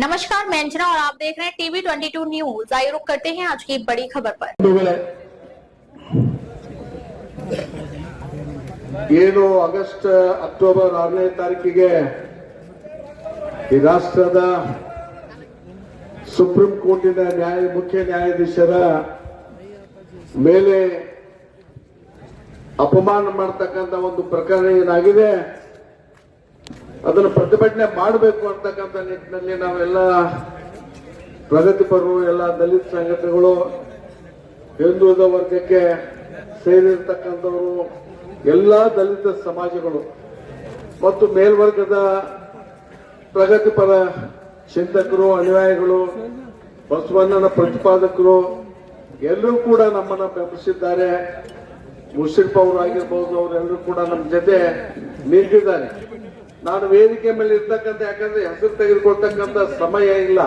नमस्कार, मैं अंजना और आप देख रहे हैं टीवी 22 न्यूज। आइए रुक करते हैं आज की बड़ी खबर पर। ಏನು ಆಗಸ್ಟ್ ಅಕ್ಟೋಬರ್ 6ನೇ ತಾರೀಕಿಗೆ ಈ ರಾಷ್ಟ್ರದ ಸುಪ್ರೀಂ ಕೋರ್ಟಿನ ಮುಖ್ಯ ನ್ಯಾಯಾಧೀಶರ ಮೇಲೆ ಅಪಮಾನ ಮಾಡತಕ್ಕಂತ ಒಂದು ಪ್ರಕರಣ ಏನಾಗಿದೆ ಅದನ್ನು ಪ್ರತಿಭಟನೆ ಮಾಡಬೇಕು ಅಂತಕ್ಕಂಥ ನಿಟ್ಟಿನಲ್ಲಿ ನಾವೆಲ್ಲ ಪ್ರಗತಿಪರರು ಎಲ್ಲ ದಲಿತ ಸಂಘಟನೆಗಳು ಹಿಂದುಳಿದ ವರ್ಗಕ್ಕೆ ಸೇರಿರ್ತಕ್ಕಂಥವರು ಎಲ್ಲ ದಲಿತ ಸಮಾಜಗಳು ಮತ್ತು ಮೇಲ್ವರ್ಗದ ಪ್ರಗತಿಪರ ಚಿಂತಕರು ಅನುಯಾಯಿಗಳು ಬಸವಣ್ಣನ ಪ್ರತಿಪಾದಕರು ಎಲ್ಲರೂ ಕೂಡ ನಮ್ಮನ್ನ ಬೆಂಬಲಿಸಿದ್ದಾರೆ. ಮುಷರಫ್ ಅವರು ಆಗಿರ್ಬೋದು, ಅವರೆಲ್ಲರೂ ಕೂಡ ನಮ್ಮ ಜೊತೆ ನಿಂತಿದ್ದಾರೆ. ನಾನು ವೇದಿಕೆ ಮೇಲೆ ಇರ್ತಕ್ಕಂಥ ಯಾಕಂದ್ರೆ ಹೆಸರು ತೆಗೆದುಕೊಳ್ತಕ್ಕಂಥ ಸಮಯ ಇಲ್ಲ.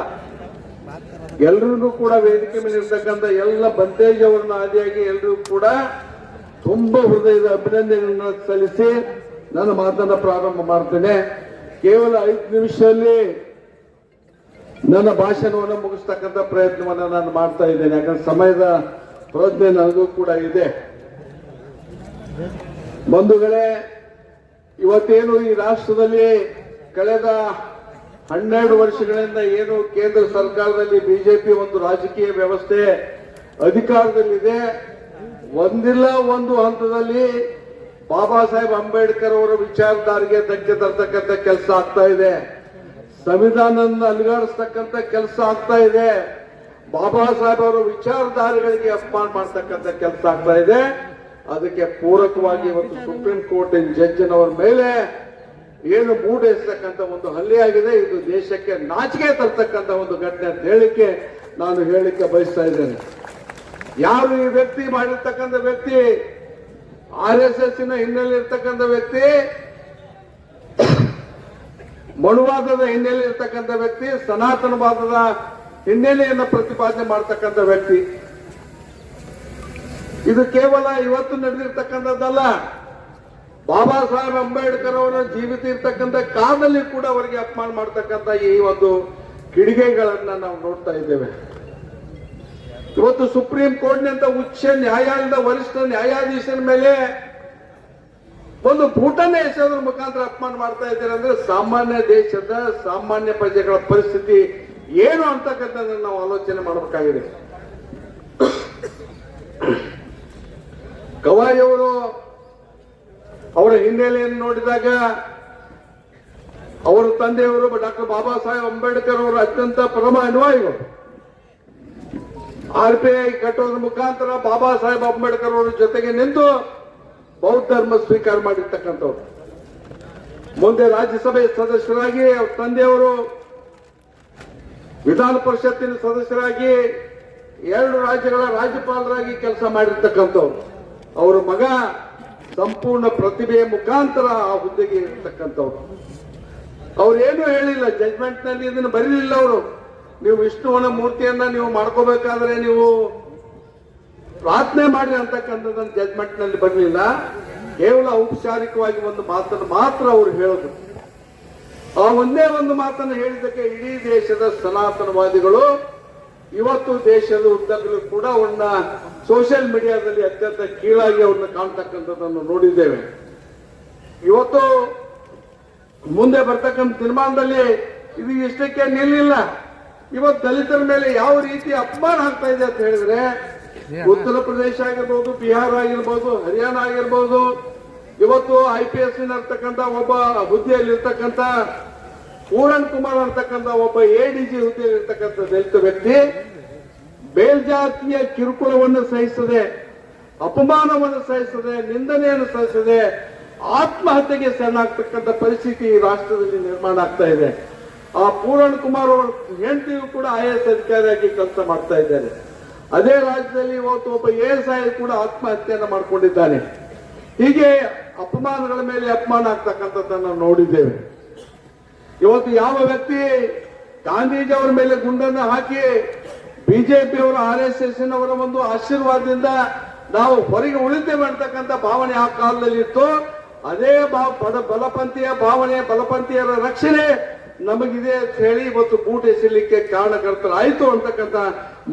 ಎಲ್ರಿಗೂ ಕೂಡ ವೇದಿಕೆ ಮೇಲೆ ಇರ್ತಕ್ಕಂಥ ಎಲ್ಲ ಬಂತೇಜ್ ಅವರನ್ನ ಆದಿಯಾಗಿ ಎಲ್ರಿಗೂ ಕೂಡ ತುಂಬಾ ಹೃದಯದ ಅಭಿನಂದನೆಗಳನ್ನು ಸಲ್ಲಿಸಿ ನನ್ನ ಮಾತನ್ನ ಪ್ರಾರಂಭ ಮಾಡ್ತೇನೆ. ಕೇವಲ 5 ನಿಮಿಷದಲ್ಲಿ ನನ್ನ ಭಾಷಣವನ್ನು ಮುಗಿಸ್ತಕ್ಕಂಥ ಪ್ರಯತ್ನವನ್ನು ನಾನು ಮಾಡ್ತಾ ಇದ್ದೇನೆ. ಯಾಕಂದ್ರೆ ಸಮಯದ ಪ್ರಜ್ಞೆ ನನಗೂ ಕೂಡ ಇದೆ. ಬಂಧುಗಳೇ, ಇವತ್ತೇನು ಈ ರಾಷ್ಟ್ರದಲ್ಲಿ ಕಳೆದ 12 ವರ್ಷಗಳಿಂದ ಏನು ಕೇಂದ್ರ ಸರ್ಕಾರದಲ್ಲಿ ಬಿಜೆಪಿ ಒಂದು ರಾಜಕೀಯ ವ್ಯವಸ್ಥೆ ಅಧಿಕಾರದಲ್ಲಿದೆ, ಒಂದಿಲ್ಲ ಒಂದು ಹಂತದಲ್ಲಿ ಬಾಬಾ ಸಾಹೇಬ್ ಅಂಬೇಡ್ಕರ್ ಅವರ ವಿಚಾರಧಾರೆಗೆ ಧಕ್ಕೆ ತರ್ತಕ್ಕಂಥ ಕೆಲಸ ಆಗ್ತಾ ಇದೆ. ಸಂವಿಧಾನವನ್ನು ಅಲುಗಾಡಿಸ್ತಕ್ಕಂಥ ಕೆಲಸ ಆಗ್ತಾ ಇದೆ. ಬಾಬಾ ಸಾಹೇಬ್ ಅವರ ವಿಚಾರಧಾರೆಗಳಿಗೆ ಅಪಮಾನ ಮಾಡ್ತಕ್ಕಂಥ ಕೆಲಸ ಆಗ್ತಾ ಇದೆ. ಅದಕ್ಕೆ ಪೂರಕವಾಗಿ ಇವತ್ತು ಸುಪ್ರೀಂ ಕೋರ್ಟ್ ಜಡ್ಜಿನವರ ಮೇಲೆ ಏನು ಮೂಡೇಸ್ತಕ್ಕಂಥ ಒಂದು ಹಲ್ಲೆ ಆಗಿದೆ. ಇದು ದೇಶಕ್ಕೆ ನಾಚಿಕೆ ತರ್ತಕ್ಕಂಥ ಒಂದು ಘಟನೆ ಅಂತ ನಾನು ಹೇಳಿಕ್ಕೆ ಬಯಸ್ತಾ ಇದ್ದೇನೆ. ಯಾರು ಈ ವ್ಯಕ್ತಿ ಮಾಡಿರ್ತಕ್ಕಂಥ ವ್ಯಕ್ತಿ RSS ಹಿನ್ನೆಲೆ ಇರ್ತಕ್ಕಂಥ ವ್ಯಕ್ತಿ, ಮನುವಾದದ ಹಿನ್ನೆಲೆ ಇರ್ತಕ್ಕಂಥ ವ್ಯಕ್ತಿ, ಸನಾತನವಾದದ ಹಿನ್ನೆಲೆಯನ್ನು ಪ್ರತಿಪಾದನೆ ಮಾಡತಕ್ಕಂಥ ವ್ಯಕ್ತಿ. ಇದು ಕೇವಲ ಇವತ್ತು ನಡೆದಿರ್ತಕ್ಕಂಥದ್ದಲ್ಲ. ಬಾಬಾ ಸಾಹೇಬ್ ಅಂಬೇಡ್ಕರ್ ಅವರ ಜೀವಿತ ಇರ್ತಕ್ಕಂಥ ಕಾಲದಲ್ಲಿ ಕೂಡ ಅವರಿಗೆ ಅಪಮಾನ ಮಾಡತಕ್ಕಂಥ ಈ ಒಂದು ಕಿಡಿಗೆಗಳನ್ನ ನಾವು ನೋಡ್ತಾ ಇದ್ದೇವೆ. ಇವತ್ತು ಸುಪ್ರೀಂ ಕೋರ್ಟ್ನಿಂದ ಉಚ್ಚ ನ್ಯಾಯಾಲಯದ ವರಿಷ್ಠ ನ್ಯಾಯಾಧೀಶರ ಮೇಲೆ ಒಂದು ಬೂಟನ್ನೇ ಎಸೆಯೋದ್ರ ಮುಖಾಂತರ ಅಪಮಾನ ಮಾಡ್ತಾ ಇದ್ದಾರೆ ಅಂದ್ರೆ ಸಾಮಾನ್ಯ ದೇಶದ ಸಾಮಾನ್ಯ ಪ್ರಜೆಗಳ ಪರಿಸ್ಥಿತಿ ಏನು ಅಂತಕ್ಕಂಥದ್ದನ್ನು ನಾವು ಆಲೋಚನೆ ಮಾಡಬೇಕಾಗಿದೆ. ಗವಾಯಿ ಅವರು ಅವರ ಹಿನ್ನೆಲೆಯನ್ನು ನೋಡಿದಾಗ ಅವರ ತಂದೆಯವರು ಡಾಕ್ಟರ್ ಬಾಬಾ ಸಾಹೇಬ್ ಅಂಬೇಡ್ಕರ್ ಅವರು ಅತ್ಯಂತ ಪರಮ ಅನುಯಾಯಿಗಳು. RBI ಕಟ್ಟೋದ್ರ ಮುಖಾಂತರ ಬಾಬಾ ಸಾಹೇಬ್ ಅಂಬೇಡ್ಕರ್ ಅವರ ಜೊತೆಗೆ ನಿಂತು ಬೌದ್ಧ ಧರ್ಮ ಸ್ವೀಕಾರ ಮಾಡಿರ್ತಕ್ಕಂಥವ್ರು. ಮುಂದೆ ರಾಜ್ಯಸಭೆ ಸದಸ್ಯರಾಗಿ ಅವ್ರ ತಂದೆಯವರು ವಿಧಾನ ಪರಿಷತ್ತಿನ ಸದಸ್ಯರಾಗಿ 2 ರಾಜ್ಯಗಳ ರಾಜ್ಯಪಾಲರಾಗಿ ಕೆಲಸ ಮಾಡಿರ್ತಕ್ಕಂಥವ್ರು. ಅವರ ಮಗ ಸಂಪೂರ್ಣ ಪ್ರತಿಭೆಯ ಮುಖಾಂತರ ಆ ಹುದ್ದೆಗೆ ಇರತಕ್ಕಂಥವ್ರು. ಅವ್ರೇನು ಹೇಳಿಲ್ಲ, ಜಡ್ಜ್ಮೆಂಟ್ ನಲ್ಲಿ ಇದನ್ನು ಬರೀಲಿಲ್ಲ. ಅವರು ನೀವು ವಿಷ್ಣುವನ ಮೂರ್ತಿಯನ್ನ ನೀವು ಮಾಡ್ಕೋಬೇಕಾದ್ರೆ ನೀವು ಪ್ರಾರ್ಥನೆ ಮಾಡಿ ಅಂತಕ್ಕಂಥದ್ದನ್ನು ಜಡ್ಜ್ಮೆಂಟ್ ನಲ್ಲಿ ಬರಲಿಲ್ಲ. ಕೇವಲ ಔಪಚಾರಿಕವಾಗಿ ಒಂದು ಮಾತನ್ನು ಮಾತ್ರ ಅವರು ಹೇಳಿದ್ರು. ಆ ಒಂದೇ ಒಂದು ಮಾತನ್ನು ಹೇಳಿದ್ದಕ್ಕೆ ಇಡೀ ದೇಶದ ಸನಾತನವಾದಿಗಳು ಇವತ್ತು ದೇಶದ ಉದ್ದಗಲೂ ಕೂಡ ಅವ್ರನ್ನ ಸೋಷಿಯಲ್ ಮೀಡಿಯಾದಲ್ಲಿ ಅತ್ಯಂತ ಕೀಳಾಗಿ ಅವ್ರನ್ನ ಕಾಣ್ತಕ್ಕಂಥದ್ದನ್ನು ನೋಡಿದ್ದೇವೆ. ಇವತ್ತು ಮುಂದೆ ಬರ್ತಕ್ಕಂಥ ತೀರ್ಮಾನದಲ್ಲಿ ಇದು ಇಷ್ಟಕ್ಕೆ ನಿಲ್ಲಿಲ್ಲ. ಇವತ್ತು ದಲಿತರ ಮೇಲೆ ಯಾವ ರೀತಿ ಅಪಮಾನ ಆಗ್ತಾ ಇದೆ ಅಂತ ಹೇಳಿದ್ರೆ, ಉತ್ತರ ಪ್ರದೇಶ ಆಗಿರ್ಬೋದು, ಬಿಹಾರ ಆಗಿರ್ಬೋದು, ಹರಿಯಾಣ ಆಗಿರ್ಬೋದು, ಇವತ್ತು IPS ಇರ್ತಕ್ಕಂಥ ಒಬ್ಬ ಹುದ್ದೆಯಲ್ಲಿರ್ತಕ್ಕಂಥ ಪೂರಣ್ ಕುಮಾರ್ ಅಂತಕ್ಕಂಥ ಒಬ್ಬ ADG ಹುದ್ದೆಯಲ್ಲಿ ಇರ್ತಕ್ಕಂಥ ದಲಿತ ವ್ಯಕ್ತಿ ಬೇಲ್ಜಾತಿಯ ಕಿರುಕುಳವನ್ನು ಸಹಿಸದೆ, ಅಪಮಾನವನ್ನು ಸಹಿಸದೆ, ನಿಂದನೆಯನ್ನು ಸಹಿಸದೆ ಆತ್ಮಹತ್ಯೆಗೆ ಶರಣಾಗ್ತಕ್ಕಂಥ ಪರಿಸ್ಥಿತಿ ಈ ರಾಷ್ಟ್ರದಲ್ಲಿ ನಿರ್ಮಾಣ ಆಗ್ತಾ ಇದೆ. ಆ ಪೂರಣ್ ಕುಮಾರ್ ಅವರ ಹೆಂಡತಿಯು ಕೂಡ IAS ಅಧಿಕಾರಿಯಾಗಿ ಕೆಲಸ ಮಾಡ್ತಾ ಇದ್ದಾರೆ. ಅದೇ ರಾಜ್ಯದಲ್ಲಿ ಇವತ್ತು ಒಬ್ಬ ASI ಕೂಡ ಆತ್ಮಹತ್ಯೆಯನ್ನು ಮಾಡಿಕೊಂಡಿದ್ದಾನೆ. ಹೀಗೆ ಅಪಮಾನಗಳ ಮೇಲೆ ಅಪಮಾನ ಆಗ್ತಕ್ಕಂಥದ್ದನ್ನು ನೋಡಿದ್ದೇವೆ. ಇವತ್ತು ಯಾವ ವ್ಯಕ್ತಿ ಗಾಂಧೀಜಿ ಅವರ ಮೇಲೆ ಗುಂಡನ್ನು ಹಾಕಿ ಬಿಜೆಪಿ ಅವರ RSS ಅವರ ಒಂದು ಆಶೀರ್ವಾದದಿಂದ ನಾವು ಹೊರಗೆ ಉಳಿತೇವೆ ಅಂತಕ್ಕಂಥ ಭಾವನೆ ಆ ಕಾಲದಲ್ಲಿ ಇತ್ತು. ಅದೇ ಬಲಪಂಥೀಯ ಭಾವನೆ, ಬಲಪಂಥೀಯರ ರಕ್ಷಣೆ ನಮಗಿದೆ ಅಂತ ಹೇಳಿ ಇವತ್ತು ಬೂಟ್ ಎಸಿಲಿಕ್ಕೆ ಕಾರಣಕರ್ತರಾಯ್ತು ಅಂತಕ್ಕಂಥ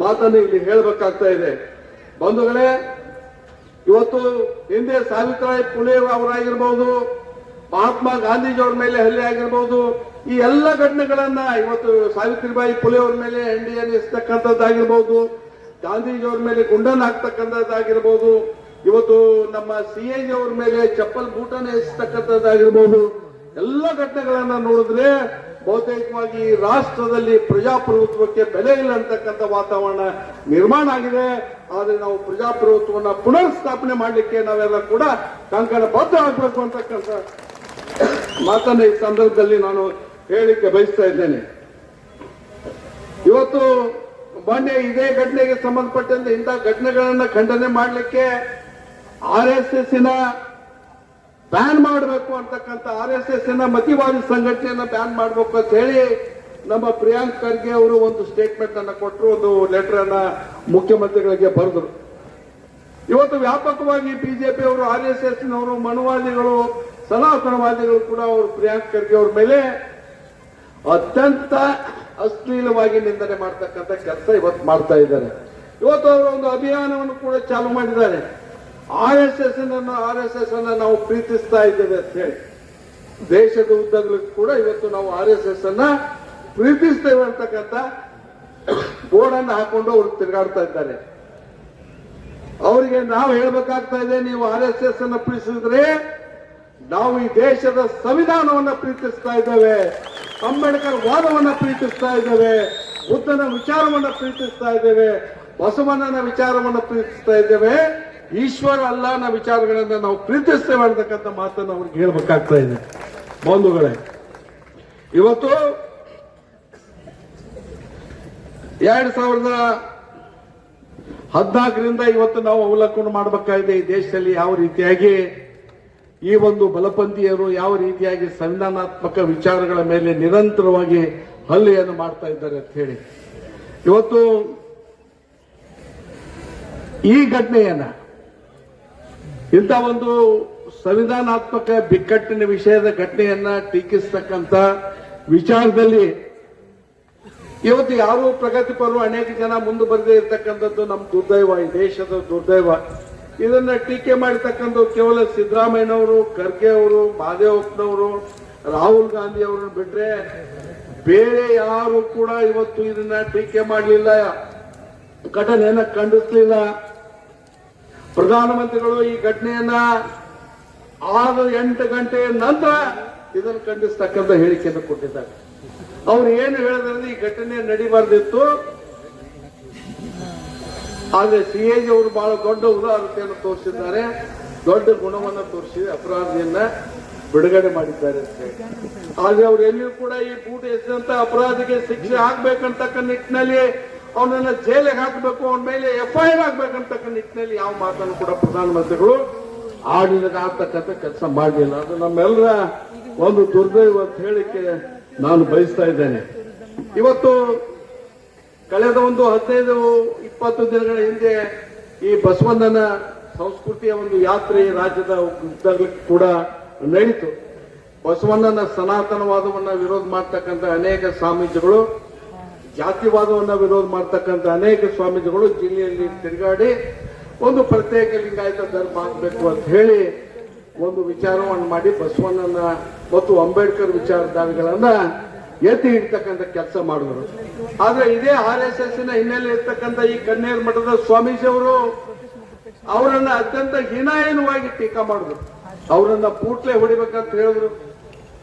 ಮಾತನ್ನು ಇಲ್ಲಿ ಹೇಳಬೇಕಾಗ್ತಾ ಇದೆ. ಬಂಧುಗಳೇ, ಇವತ್ತು ಹಿಂದೆ ಸಾವಿತ್ರಿಬಾಯಿ ಫುಲೆ ಅವರಾಗಿರ್ಬೋದು, ಮಹಾತ್ಮ ಗಾಂಧೀಜಿಯವ್ರ ಮೇಲೆ ಹಲ್ಲೆ ಆಗಿರ್ಬೋದು, ಈ ಎಲ್ಲ ಘಟನೆಗಳನ್ನ ಇವತ್ತು ಸಾವಿತ್ರಿಬಾಯಿ ಫುಲೆ ಅವ್ರ ಮೇಲೆ ಎನ್ಡಿಎನ್ ಎಸ್ತಕ್ಕಂಥದ್ದಾಗಿರ್ಬೋದು, ಗಾಂಧೀಜಿಯವ್ರ ಮೇಲೆ ಗುಂಡನ್ ಹಾಕ್ತಕ್ಕಂಥದ್ದಾಗಿರ್ಬೋದು, ಇವತ್ತು ನಮ್ಮ ಸಿಎಜಿ ಅವ್ರ ಮೇಲೆ ಚಪ್ಪಲ್ ಬೂಟನ್ನು ಎಸ್ತಕ್ಕಂಥದ್ದಾಗಿರ್ಬೋದು, ಎಲ್ಲ ಘಟನೆಗಳನ್ನ ನೋಡಿದ್ರೆ ಬಹುತೇಕವಾಗಿ ಈ ರಾಷ್ಟ್ರದಲ್ಲಿ ಪ್ರಜಾಪ್ರಭುತ್ವಕ್ಕೆ ಬೆಲೆ ಇಲ್ಲ ಅಂತಕ್ಕಂಥ ವಾತಾವರಣ ನಿರ್ಮಾಣ ಆಗಿದೆ. ಆದ್ರೆ ನಾವು ಪ್ರಜಾಪ್ರಭುತ್ವವನ್ನು ಪುನರ್ ಸ್ಥಾಪನೆ ಮಾಡಲಿಕ್ಕೆ ನಾವೆಲ್ಲ ಕೂಡ ಕಂಕಣ ಬದ್ಧ ಆಗಬೇಕು ಅಂತಕ್ಕಂಥ ಮಾತನ್ನ ಈ ಸಂದರ್ಭದಲ್ಲಿ ನಾನು ಹೇಳಿಕ್ಕೆ ಬಯಸ್ತಾ ಇದ್ದೇನೆ. ಇವತ್ತು ಮೊನ್ನೆ ಇದೇ ಘಟನೆಗೆ ಸಂಬಂಧಪಟ್ಟಂತೆ ಇಂಥ ಘಟನೆಗಳನ್ನ ಖಂಡನೆ ಮಾಡಲಿಕ್ಕೆ RSS ಬ್ಯಾನ್ ಮಾಡಬೇಕು ಅಂತಕ್ಕಂಥ RSS ಮತಿವಾದಿ ಸಂಘಟನೆಯನ್ನ ಬ್ಯಾನ್ ಮಾಡಬೇಕು ಅಂತ ಹೇಳಿ ನಮ್ಮ ಪ್ರಿಯಾಂಕ್ ಖರ್ಗೆ ಅವರು ಒಂದು ಸ್ಟೇಟ್ಮೆಂಟ್ ಅನ್ನ ಕೊಟ್ಟರು, ಒಂದು ಲೆಟರ್ ಅನ್ನ ಮುಖ್ಯಮಂತ್ರಿಗಳಿಗೆ ಬರೆದರು. ಇವತ್ತು ವ್ಯಾಪಕವಾಗಿ ಬಿಜೆಪಿ ಅವರು, RSS ನವರು, ಮನುವಾದಿಗಳು, ಸನಾತನವಾದಿಗಳು ಕೂಡ ಅವರು ಪ್ರಿಯಾಂಕ್ ಖರ್ಗೆ ಅವ್ರ ಮೇಲೆ ಅತ್ಯಂತ ಅಶ್ಲೀಲವಾಗಿ ನಿಂದನೆ ಮಾಡ್ತಕ್ಕಂಥ ಕೆಲಸ ಇವತ್ತು ಮಾಡ್ತಾ ಇದ್ದಾರೆ. ಇವತ್ತು ಅವರು ಒಂದು ಅಭಿಯಾನವನ್ನು ಕೂಡ ಚಾಲು ಮಾಡಿದ್ದಾರೆ. RSS ಅನ್ನ ನಾವು ಪ್ರೀತಿಸ್ತಾ ಇದ್ದೇವೆ ಅಂತ ಹೇಳಿ ದೇಶದ ಉದ್ದಗಲೂ ಕೂಡ ಇವತ್ತು ನಾವು RSS ಅನ್ನ ಪ್ರೀತಿಸ್ತೇವೆ ಅಂತಕ್ಕಂಥ ಬೋರ್ಡ್ ಅನ್ನು ಹಾಕೊಂಡು ಅವರು ತಿರುಗಾಡ್ತಾ ಇದ್ದಾರೆ. ಅವರಿಗೆ ನಾವು ಹೇಳ್ಬೇಕಾಗ್ತಾ ಇದೆ, ನೀವು RSS ಅನ್ನ ಪ್ರೀತಿಸಿದ್ರೆ ನಾವು ಈ ದೇಶದ ಸಂವಿಧಾನವನ್ನ ಪ್ರೀತಿಸ್ತಾ ಇದ್ದೇವೆ, ಅಂಬೇಡ್ಕರ್ ವಾದವನ್ನ ಪ್ರೀತಿಸ್ತಾ ಇದ್ದೇವೆ, ಬುದ್ಧನ ವಿಚಾರವನ್ನ ಪ್ರೀತಿಸ್ತಾ ಇದ್ದೇವೆ, ಬಸವಣ್ಣನ ವಿಚಾರವನ್ನ ಪ್ರೀತಿಸ್ತಾ ಇದ್ದೇವೆ, ಈಶ್ವರ ಅಲ್ಲನ ವಿಚಾರಗಳನ್ನ ನಾವು ಪ್ರೀತಿಸ್ತೇವೆ ಅಂತಕ್ಕಂಥ ಮಾತನ್ನು ಅವ್ರಿಗೆ ಹೇಳ್ಬೇಕಾಗ್ತಾ ಇದೆ. ಬಂಧುಗಳೇ, ಇವತ್ತು 2014ರಿಂದ ಇವತ್ತು ನಾವು ಅವಲೋಕನ ಮಾಡಬೇಕಾಗಿದೆ ಈ ದೇಶದಲ್ಲಿ ಯಾವ ರೀತಿಯಾಗಿ ಈ ಒಂದು ಬಲಪಂಥೀಯರು ಯಾವ ರೀತಿಯಾಗಿ ಸಂವಿಧಾನಾತ್ಮಕ ವಿಚಾರಗಳ ಮೇಲೆ ನಿರಂತರವಾಗಿ ಹಲ್ಲೆಯನ್ನು ಮಾಡ್ತಾ ಇದ್ದಾರೆ ಅಂತ ಹೇಳಿ. ಇವತ್ತು ಈ ಘಟನೆಯನ್ನ, ಇಂಥ ಒಂದು ಸಂವಿಧಾನಾತ್ಮಕ ಬಿಕ್ಕಟ್ಟಿನ ವಿಷಯದ ಘಟನೆಯನ್ನ ಟೀಕಿಸ್ತಕ್ಕಂಥ ವಿಚಾರದಲ್ಲಿ ಇವತ್ತು ಯಾರು ಪ್ರಗತಿಪರರು ಅನೇಕ ಜನ ಮುಂದೆ ಬರದೇ ಇರತಕ್ಕಂಥದ್ದು ನಮ್ಮ ದುರ್ದೈವ, ಈ ದೇಶದ ದುರ್ದೈವ. ಇದನ್ನ ಟೀಕೆ ಮಾಡತಕ್ಕಂಥ ಕೇವಲ ಸಿದ್ದರಾಮಯ್ಯನವರು, ಖರ್ಗೆ ಅವರು, ಮಹದೇವಪ್ಪನವರು, ರಾಹುಲ್ ಗಾಂಧಿ ಅವರನ್ನು ಬಿಟ್ರೆ ಬೇರೆ ಯಾರು ಕೂಡ ಇವತ್ತು ಇದನ್ನ ಟೀಕೆ ಮಾಡಲಿಲ್ಲ, ಘಟನೆಯನ್ನ ಖಂಡಿಸಲಿಲ್ಲ. ಪ್ರಧಾನಮಂತ್ರಿಗಳು ಈ ಘಟನೆಯನ್ನ 6-8 ಗಂಟೆಯ ನಂತರ ಇದನ್ನು ಖಂಡಿಸ್ತಕ್ಕಂಥ ಹೇಳಿಕೆಯನ್ನು ಕೊಟ್ಟಿದ್ದಾರೆ. ಅವ್ರು ಏನು ಹೇಳಿದ್ರೆ ಈ ಘಟನೆ ನಡೀಬಾರ್ದಿತ್ತು, ಆದ್ರೆ CAG ಅವರು ಬಹಳ ದೊಡ್ಡ ಉದಾರತೆಯನ್ನು ತೋರಿಸಿದ್ದಾರೆ, ದೊಡ್ಡ ಗುಣವನ್ನು ತೋರಿಸಿ ಅಪರಾಧಿಯನ್ನ ಬಿಡುಗಡೆ ಮಾಡಿದ್ದಾರೆ ಅಂತ ಹೇಳಿ. ಆದ್ರೆ ಅವ್ರು ಎಲ್ಲಿಯೂ ಕೂಡ ಈ ಬೂಟ್ ಎಸೆದಂತ ಅಪರಾಧಿಗೆ ಶಿಕ್ಷೆ ಆಗ್ಬೇಕಂತಕ್ಕ ನಿಟ್ಟಿನಲ್ಲಿ, ಅವನನ್ನ ಜೈಲಿಗೆ ಹಾಕಬೇಕು, ಅವನ ಮೇಲೆ FIR ಆಗ್ಬೇಕಂತಕ್ಕ ನಿಟ್ಟಿನಲ್ಲಿ ಯಾವ ಮಾತನ್ನು ಕೂಡ ಪ್ರಧಾನಮಂತ್ರಿಗಳು ಆಡಳಿತ ಆಗ್ತಕ್ಕಂಥ ಕೆಲಸ ಮಾಡಲಿಲ್ಲ. ಅದು ನಮ್ಮೆಲ್ಲರ ಒಂದು ದುರ್ದೈವ ಅಂತ ಹೇಳಿಕೆ ನಾನು ಬಯಸ್ತಾ ಇದ್ದೇನೆ. ಇವತ್ತು ಕಳೆದ ಒಂದು 15-20 ದಿನಗಳ ಹಿಂದೆ ಈ ಬಸವಣ್ಣನ ಸಂಸ್ಕೃತಿಯ ಒಂದು ಯಾತ್ರೆ ರಾಜ್ಯದ ಉದ್ದಗಲಕ್ಕೂ ಕೂಡ ನಡೀತು. ಬಸವಣ್ಣನ ಸನಾತನವಾದವನ್ನ ವಿರೋಧ ಮಾಡ್ತಕ್ಕಂಥ ಅನೇಕ ಸ್ವಾಮೀಜಿಗಳು, ಜಾತಿವಾದವನ್ನ ವಿರೋಧ ಮಾಡ್ತಕ್ಕಂಥ ಅನೇಕ ಸ್ವಾಮೀಜಿಗಳು ಜಿಲ್ಲೆಯಲ್ಲಿ ತಿರುಗಾಡಿ ಒಂದು ಪ್ರತ್ಯೇಕ ಲಿಂಗಾಯತ ಧರ್ಮ ಆಗಬೇಕು ಅಂತ ಹೇಳಿ ಒಂದು ವಿಚಾರವನ್ನು ಮಾಡಿ ಬಸವಣ್ಣನ ಮತ್ತು ಅಂಬೇಡ್ಕರ್ ವಿಚಾರಧಾರೆಗಳನ್ನ ಎತ್ತಿ ಇಡ್ತಕ್ಕಂಥ ಕೆಲಸ ಮಾಡಿದ್ರು. ಆದ್ರೆ ಇದೇ RSS ಹಿನ್ನೆಲೆ ಇರ್ತಕ್ಕಂಥ ಈ ಕನ್ನೇರು ಮಠದ ಸ್ವಾಮೀಜಿ ಅವರು ಅವರನ್ನ ಅತ್ಯಂತ ಹೀನಾಯನವಾಗಿ ಟೀಕಾ ಮಾಡಿದ್ರು. ಅವರನ್ನ ಪೂಟ್ಲೆ ಹೊಡಿಬೇಕಂತ ಹೇಳಿದ್ರು.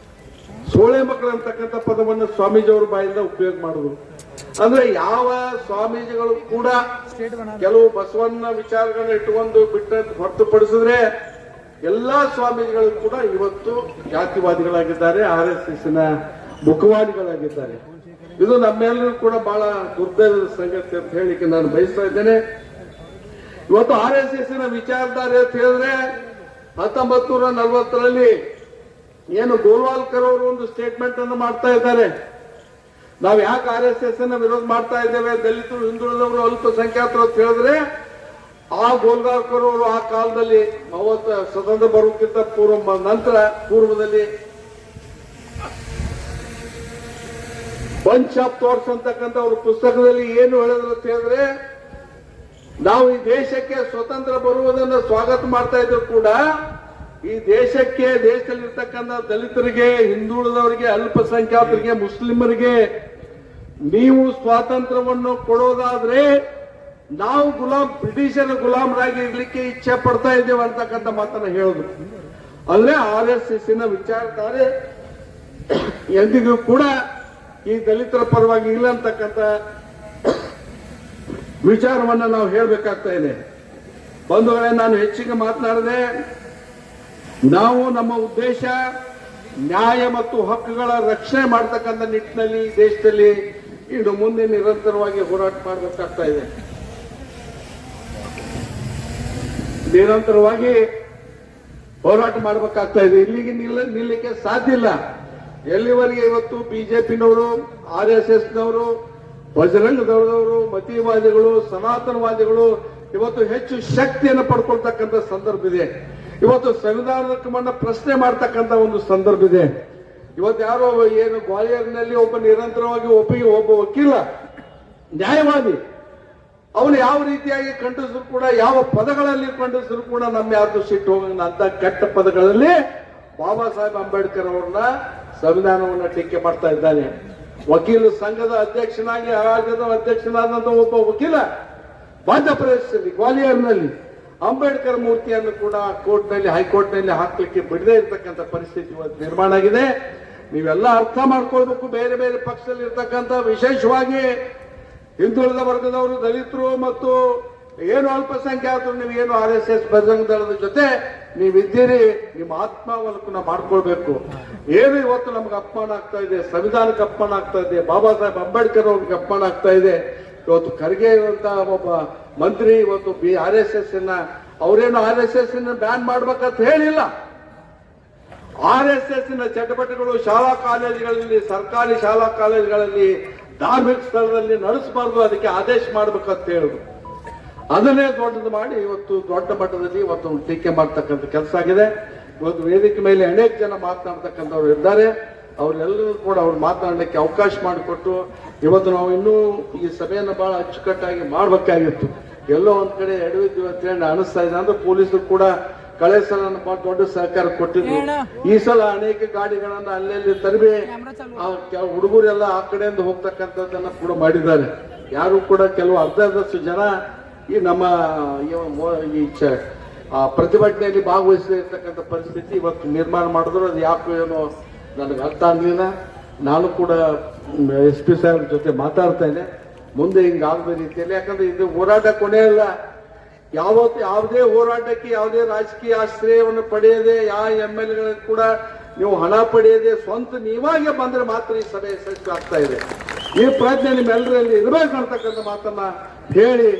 ಸೋಳೆ ಮಕ್ಕಳು ಅಂತಕ್ಕಂಥ ಪದವನ್ನು ಸ್ವಾಮೀಜಿ ಅವರ ಬಾಯಿಂದ ಉಪಯೋಗ ಮಾಡಿದ್ರು. ಅಂದ್ರೆ ಯಾವ ಸ್ವಾಮೀಜಿಗಳು ಕೂಡ ಕೆಲವು ಬಸವಣ್ಣ ವಿಚಾರಗಳನ್ನ ಇಟ್ಟುಕೊಂಡು ಬಿಟ್ಟ ಹೊರತುಪಡಿಸಿದ್ರೆ ಎಲ್ಲಾ ಸ್ವಾಮೀಜಿಗಳು ಕೂಡ ಇವತ್ತು ಜಾತಿವಾದಿಗಳಾಗಿದ್ದಾರೆ, RSS ಮುಖವಾದಿಗಳಾಗಿದ್ದಾರೆ. ಇದು ನಮ್ಮೆಲ್ಲರೂ ಕೂಡ ಬಹಳ ದುರ್ದೈವದ ಸಂಗತಿ ಅಂತ ಹೇಳಿಕ್ಕೆ ನಾನು ಬಯಸ್ತಾ ಇದ್ದೇನೆ. ಇವತ್ತು RSS ವಿಚಾರಧಾರೆ ಅಂತ ಹೇಳಿದ್ರೆ 1940ರಲ್ಲಿ ಏನು ಗೋಲ್ವಾಲ್ಕರ್ ಅವರು ಒಂದು ಸ್ಟೇಟ್ಮೆಂಟ್ ಅನ್ನು ಮಾಡ್ತಾ ಇದ್ದಾರೆ. ನಾವು ಯಾಕೆ RSS ವಿರೋಧ ಮಾಡ್ತಾ ಇದ್ದೇವೆ, ದಲಿತರು, ಹಿಂದುಳಿದವರು, ಅಲ್ಪಸಂಖ್ಯಾತರು ಅಂತ ಹೇಳಿದ್ರೆ ಆ ಗೋಲ್ವಾಲ್ಕರ್ ಅವರು ಆ ಕಾಲದಲ್ಲಿ ಸ್ವತಂತ್ರ ಬರೋಕ್ಕಿಂತ ಪೂರ್ವದಲ್ಲಿ ಬಂಚ್ ಆಫ್ ಥಾಟ್ಸ್ ಅಂತಕ್ಕಂಥ ಅವ್ರ ಪುಸ್ತಕದಲ್ಲಿ ಏನು ಹೇಳಿದ್ರು ಅಂತ ಹೇಳಿದ್ರೆ, ನಾವು ಈ ದೇಶಕ್ಕೆ ಸ್ವತಂತ್ರ ಬರುವುದನ್ನು ಸ್ವಾಗತ ಮಾಡ್ತಾ ಇದ್ರು ಕೂಡ ಈ ದೇಶದಲ್ಲಿರ್ತಕ್ಕಂಥ ದಲಿತರಿಗೆ, ಹಿಂದುಳಿದವರಿಗೆ, ಅಲ್ಪಸಂಖ್ಯಾತರಿಗೆ, ಮುಸ್ಲಿಮರಿಗೆ ನೀವು ಸ್ವಾತಂತ್ರ್ಯವನ್ನು ಕೊಡೋದಾದ್ರೆ ನಾವು ಬ್ರಿಟಿಷರ ಗುಲಾಮರಾಗಿ ಇರ್ಲಿಕ್ಕೆ ಇಚ್ಛೆ ಪಡ್ತಾ ಇದ್ದೇವೆ ಅಂತಕ್ಕಂಥ ಮಾತನ್ನ ಹೇಳುದು. ಅಲ್ಲೇ RSS ವಿಚಾರಧಾರೆ ಎಂದಿಗೂ ಕೂಡ ಈ ದಲಿತರ ಪರವಾಗಿ ಇಲ್ಲ ಅಂತಕ್ಕಂಥ ವಿಚಾರವನ್ನ ನಾವು ಹೇಳಬೇಕಾಗ್ತಾ ಇದೆ. ಬಂಧುಗಳೇ, ನಾನು ಹೆಚ್ಚಿಗೆ ಮಾತನಾಡದೆ, ನಾವು ನಮ್ಮ ಉದ್ದೇಶ ನ್ಯಾಯ ಮತ್ತು ಹಕ್ಕುಗಳ ರಕ್ಷಣೆ ಮಾಡತಕ್ಕಂಥ ನಿಟ್ಟಿನಲ್ಲಿ ಈ ದೇಶದಲ್ಲಿ ಇನ್ನು ಮುಂದೆ ನಿರಂತರವಾಗಿ ಹೋರಾಟ ಮಾಡಬೇಕಾಗ್ತಾ ಇದೆ. ನಿರಂತರವಾಗಿ ಹೋರಾಟ ಮಾಡಬೇಕಾಗ್ತಾ ಇದೆ. ಇಲ್ಲಿಗೆ ನಿಲ್ಲಕ್ಕೆ ಸಾಧ್ಯ ಇಲ್ಲ. ಎಲ್ಲಿವರೆಗೆ ಇವತ್ತು ಬಿಜೆಪಿನವರು, RSSನವರು, ಬಜರಂಗದವರು, ಮತೀವಾದಿಗಳು, ಸನಾತನವಾದಿಗಳು ಇವತ್ತು ಹೆಚ್ಚು ಶಕ್ತಿಯನ್ನು ಪಡ್ಕೊಳ್ತಕ್ಕಂಥ ಸಂದರ್ಭ ಇದೆ. ಇವತ್ತು ಸಂವಿಧಾನದ ಪ್ರಶ್ನೆ ಮಾಡ್ತಕ್ಕಂಥ ಒಂದು ಸಂದರ್ಭ ಇದೆ. ಇವತ್ತು ಯಾರೋ ಏನು ಗ್ವಾಲಿಯರ್ನಲ್ಲಿ ನಿರಂತರವಾಗಿ ಒಬ್ಬ ವಕೀಲ, ನ್ಯಾಯವಾದಿ, ಅವನು ಯಾವ ರೀತಿಯಾಗಿ ಖಂಡಿಸಿದ್ರು ಕೂಡ, ಯಾವ ಪದಗಳಲ್ಲಿ ಖಂಡಿಸಿದ್ರು ಕೂಡ ನಮ್ಮ ಯಾರ್ದು ಸಿಟ್ಟು ಹೋಗಂಗ ಅಂತ ಕೆಟ್ಟ ಪದಗಳಲ್ಲಿ ಬಾಬಾ ಸಾಹೇಬ್ ಅಂಬೇಡ್ಕರ್ ಅವ್ರನ್ನ, ಸಂವಿಧಾನವನ್ನ ಟೀಕೆ ಮಾಡ್ತಾ ಇದ್ದಾನೆ. ವಕೀಲ ಸಂಘದ ಅಧ್ಯಕ್ಷನಾಗಿ ಅಧ್ಯಕ್ಷನಾದಂತ ಒಬ್ಬ ವಕೀಲ ಮಧ್ಯಪ್ರದೇಶದಲ್ಲಿ ಗ್ವಾಲಿಯರ್ನಲ್ಲಿ ಅಂಬೇಡ್ಕರ್ ಮೂರ್ತಿಯನ್ನು ಕೂಡ ಹೈಕೋರ್ಟ್ನಲ್ಲಿ ಹಾಕ್ಲಿಕ್ಕೆ ಬಿಡದೇ ಇರತಕ್ಕಂಥ ಪರಿಸ್ಥಿತಿ ಇವತ್ತು ನಿರ್ಮಾಣ ಆಗಿದೆ. ನೀವೆಲ್ಲ ಅರ್ಥ ಮಾಡ್ಕೊಳ್ಬೇಕು. ಬೇರೆ ಬೇರೆ ಪಕ್ಷದಲ್ಲಿ ಇರ್ತಕ್ಕಂಥ, ವಿಶೇಷವಾಗಿ ಹಿಂದುಳಿದ ವರ್ಗದವರು, ದಲಿತರು ಮತ್ತು ಏನು ಅಲ್ಪಸಂಖ್ಯಾತರು, ನೀವೇನು RSS ಬಜರಂಗ ದಳದ ಜೊತೆ ನೀವಿದ್ದೀರಿ, ನಿಮ್ಮ ಆತ್ಮಾವಲೋಕನ ಮಾಡ್ಕೊಳ್ಬೇಕು. ಏನು ಇವತ್ತು ನಮ್ಗೆ ಅಪಮಾನ ಆಗ್ತಾ ಇದೆ, ಸಂವಿಧಾನಕ್ಕೆ ಅಪಮಾನ ಆಗ್ತಾ ಇದೆ, ಬಾಬಾ ಸಾಹೇಬ್ ಅಂಬೇಡ್ಕರ್ ಅವ್ರಿಗೆ ಅಪಮಾನ ಆಗ್ತಾ ಇದೆ. ಇವತ್ತು ಖರ್ಗೆ ಇರುವಂತಹ ಒಬ್ಬ ಮಂತ್ರಿ ಇವತ್ತು RSS ಅವರೇನು RSS ಬ್ಯಾನ್ ಮಾಡ್ಬೇಕಂತ ಹೇಳಿಲ್ಲ. RSS ಚಟುವಟಿಕೆಗಳು ಶಾಲಾ ಕಾಲೇಜುಗಳಲ್ಲಿ, ಸರ್ಕಾರಿ ಶಾಲಾ ಕಾಲೇಜುಗಳಲ್ಲಿ, ಧಾರ್ಮಿಕ ಸ್ಥಳದಲ್ಲಿ ನಡೆಸಬಾರ್ದು, ಅದಕ್ಕೆ ಆದೇಶ ಮಾಡ್ಬೇಕಂತ ಹೇಳುದು. ಅದನ್ನೇ ದೊಡ್ಡದು ಮಾಡಿ ಇವತ್ತು ದೊಡ್ಡ ಮಟ್ಟದಲ್ಲಿ ಇವತ್ತು ಟೀಕೆ ಮಾಡ್ತಕ್ಕಂಥ ಕೆಲಸ ಆಗಿದೆ. ಇವತ್ತು ವೇದಿಕೆ ಮೇಲೆ ಅನೇಕ ಜನ ಮಾತನಾಡ್ತಕ್ಕಂಥವ್ರು ಇದ್ದಾರೆ. ಅವರೆಲ್ಲರೂ ಕೂಡ ಅವ್ರು ಮಾತನಾಡಲಿಕ್ಕೆ ಅವಕಾಶ ಮಾಡಿಕೊಟ್ಟು ಇವತ್ತು ನಾವು ಇನ್ನೂ ಈ ಸಭೆಯನ್ನು ಬಹಳ ಅಚ್ಚುಕಟ್ಟಾಗಿ ಮಾಡಬೇಕಾಗಿತ್ತು. ಎಲ್ಲೋ ಒಂದ್ ಕಡೆ ಎಡವಿದ್ವಿ ಅಂತ ಹೇಳಿ ಅನಿಸ್ತಾ ಇದೆ. ಅಂದ್ರೆ ಪೊಲೀಸರು ಕೂಡ ಕಳೆ ಸಲ ದೊಡ್ಡ ಸಹಕಾರ ಕೊಟ್ಟಿದ್ರು. ಈ ಸಲ ಅನೇಕ ಗಾಡಿಗಳನ್ನ ಅಲ್ಲೆಲ್ಲಿ ತರಬಿ ಹುಡುಗರೆಲ್ಲ ಆ ಕಡೆಯಿಂದ ಹೋಗ್ತಕ್ಕಂಥದ್ದನ್ನ ಕೂಡ ಮಾಡಿದ್ದಾರೆ. ಯಾರು ಕೂಡ ಕೆಲವು ಅರ್ಧದಷ್ಟು ಜನ ಈ ನಮ್ಮ ಈ ಪ್ರತಿಭಟನೆಯಲ್ಲಿ ಭಾಗವಹಿಸಿರ್ತಕ್ಕಂಥ ಪರಿಸ್ಥಿತಿ ಇವತ್ತು ನಿರ್ಮಾಣ ಮಾಡಿದ್ರು. ಅದು ಯಾಕೋ ಏನೋ ನನಗೆ ಅರ್ಥ ಆಗಲಿಲ್ಲ. ನಾನು ಕೂಡ SP ಸಾಹೇಬ್ರ ಜೊತೆ ಮಾತಾಡ್ತಾ ಇದ್ದೆ, ಮುಂದೆ ಹಿಂಗಾಗದ ರೀತಿಯಲ್ಲಿ. ಯಾಕಂದ್ರೆ ಇದು ಹೋರಾಟ ಕೊನೆಯಲ್ಲ. ಯಾವುದೇ ಹೋರಾಟಕ್ಕೆ ಯಾವುದೇ ರಾಜಕೀಯ ಆಶ್ರಯವನ್ನು ಪಡೆಯದೆ, ಯಾವ MLA ಕೂಡ ನೀವು ಹಣ ಪಡೆಯದೆ ಸ್ವಂತ ನೀವಾಗೆ ಬಂದ್ರೆ ಮಾತ್ರ ಈ ಸಭೆ ಯಶಸ್ವಿ ಆಗ್ತಾ ಇದೆ. ಈ ಪ್ರಜ್ಞೆ ನಿಮ್ಮೆಲ್ಲರಲ್ಲಿ ಇರಬೇಕು ಅಂತಕ್ಕಂಥ ಮಾತನ್ನ ಹೇಳಿ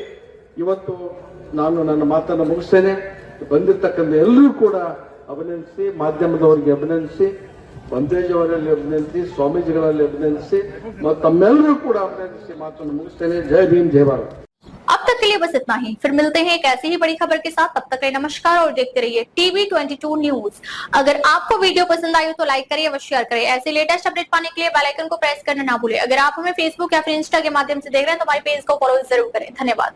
ಇವತ್ತು ನಾನು ನನ್ನ ಮಾತನ್ನು ಮುಗಿಸ್ತೇನೆ. ಬಂದಿರ್ತಕ್ಕಂಥ ಎಲ್ಲರೂ ಕೂಡ ಅಭಿನಂದಿಸಿ, ಮಾಧ್ಯಮದವರಿಗೆ ಅಭಿನಂದಿಸಿ, ಬಂದೇಜ್ ಅವರಲ್ಲಿ ಅಭಿನಂದಿಸಿ, ಸ್ವಾಮೀಜಿಗಳಲ್ಲಿ ಅಭಿನಂದಿಸಿ ಮತ್ತು ತಮ್ಮೆಲ್ಲರೂ ಕೂಡ ಅಭಿನಂದಿಸಿ ಮಾತನ್ನು ಮುಗಿಸ್ತೇನೆ. जय भीम, जय भारत। अब तक के लिए बस इतना ही। फिर मिलते हैं एक ऐसी ही बड़ी खबर के साथ। तब तक के लिए नमस्कार और देखते रहिए TV22 न्यूज। अगर आपको वीडियो पसंद आई हो तो लाइक करिए व शेयर करिए। ऐसे लेटेस्ट अपडेट पाने के लिए बेल आइकन को प्रेस करना ना भूलें। अगर आप हमें फेसबुक या फिर इंस्टा के माध्यम से देख रहे हैं तो हमारे पेज को फॉलो जरूर करें। धन्यवाद।